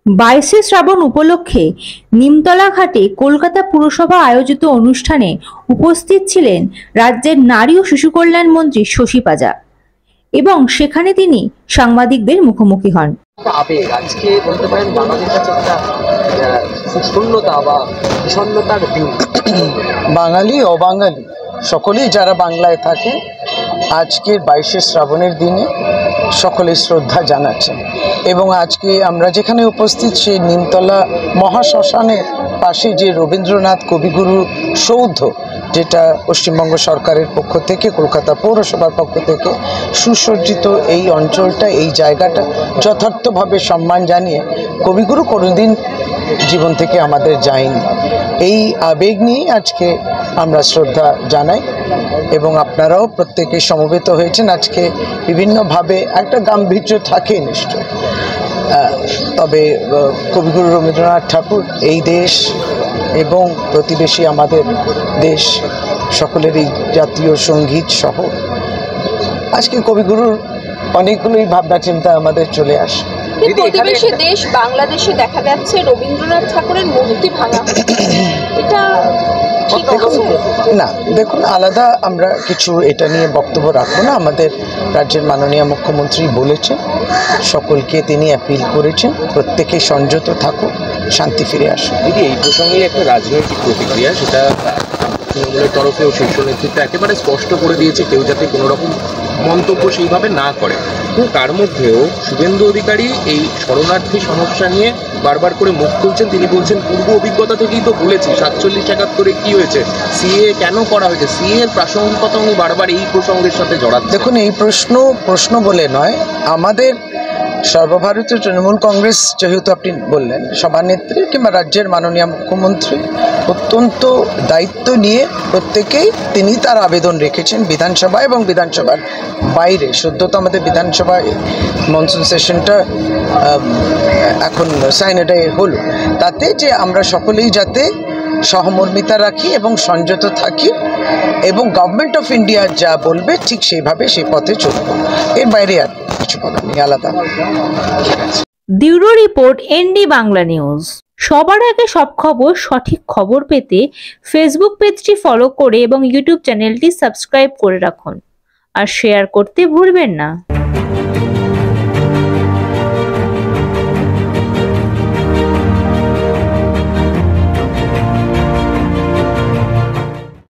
22শে শ্রাবণ উপলক্ষে নিমতলা ঘাটে কলকাতা পুরসভা আয়োজিত অনুষ্ঠানে উপস্থিত ছিলেন রাজ্যের নারী ও শিশু কল্যাণ মন্ত্রী শশী পাজা এবং সেখানে তিনি সাংবাদিকদের মুখোমুখি হন। আজকে বলতে পারেন বাঙালির কাছে একটা শূন্যতা বা বিষণ্ণতার দিন। বাঙালি অবাঙালি সকলেই যারা বাংলায় থাকে আজকের 22শে শ্রাবণের দিনে সকলে শ্রদ্ধা জানাচ্ছেন এবং আজকে আমরা যেখানে উপস্থিত সেই নিমতলা মহাশ্মশানের পাশে যে রবীন্দ্রনাথ কবিগুরু সৌধ, যেটা পশ্চিমবঙ্গ সরকারের পক্ষ থেকে কলকাতা পৌরসভার পক্ষ থেকে সুসজ্জিত, এই অঞ্চলটা এই জায়গাটা যথার্থভাবে সম্মান জানিয়ে কবিগুরু কোনোদিন জীবন থেকে আমাদের যায়নি, এই আবেগ নিয়ে আজকে আমরা শ্রদ্ধা জানাই এবং আপনারাও প্রত্যেকে সমবেত হয়েছেন। আজকে বিভিন্নভাবে একটা গাম্ভীর্য থাকে নিশ্চয়, তবে কবিগুরু রবীন্দ্রনাথ ঠাকুর এই দেশ এবং প্রতিবেশী আমাদের দেশ সকলেরই জাতীয় সঙ্গীত সহ আজকে কবিগুরুর অনেকগুলোই ভাবনা চিন্তা আমাদের চলে আসে। প্রতিবেশী দেশ বাংলাদেশে দেখা যাচ্ছে রবীন্দ্রনাথ ঠাকুরের মূর্তি ভাঙা, এটা না, দেখুন, আলাদা আমরা কিছু এটা নিয়ে বক্তব্য রাখবো না। আমাদের রাজ্যের মাননীয় মুখ্যমন্ত্রী বলেছেন, সকলকে তিনি অ্যাপিল করেছেন প্রত্যেকে সংযত থাকুক, শান্তি ফিরে আসুন। দিদি, এই প্রসঙ্গে একটা রাজনৈতিক প্রতিক্রিয়া, সেটা তৃণমূলের তরফেও শীর্ষ নেতৃত্ব একেবারে স্পষ্ট করে দিয়েছে কেউ যাতে কোনো রকম মন্তব্য সেইভাবে না করে। কিন্তু তার মধ্যেও শুভেন্দু অধিকারী এই শরণার্থী সমস্যা নিয়ে বারবার করে মুখ খুলছেন। তিনি বলছেন পূর্ব অভিজ্ঞতা থেকেই তো বলেছি 47-71 কি হয়েছে, সিএ কেন করা হয়েছে, সিএ এর প্রাসঙ্গিকতা উনি বারবার এই প্রসঙ্গের সাথে জড়াচ্ছেন। দেখুন, এই প্রশ্ন বলে নয়, আমাদের সর্বভারতীয় তৃণমূল কংগ্রেস, যেহেতু আপনি বললেন, সভানেত্রী কিংবা রাজ্যের মাননীয় মুখ্যমন্ত্রী অত্যন্ত দায়িত্ব নিয়ে প্রত্যেকেই তিনি তার আবেদন রেখেছেন বিধানসভা এবং বিধানসভার বাইরে। সদ্য তো আমাদের বিধানসভায় মনসুন সেশনটা এখন সাইনেডে হলো, তাতে যে আমরা সকলেই যাতে সহমর্মিতা রাখি এবং সংযত থাকি এবং গভর্নমেন্ট অফ ইন্ডিয়া যা বলবে ঠিক সেইভাবে সেই পথে চলব, এর বাইরে আর কিছু বলার নেই আলাদা। Bureau report, ND Bangla news. সবার আগে সব খবর, সঠিক খবর পেতে ফেসবুক পেজটি ফলো করে এবং ইউটিউব চ্যানেলটি সাবস্ক্রাইব করে রাখুন আর শেয়ার করতে ভুলবেন না।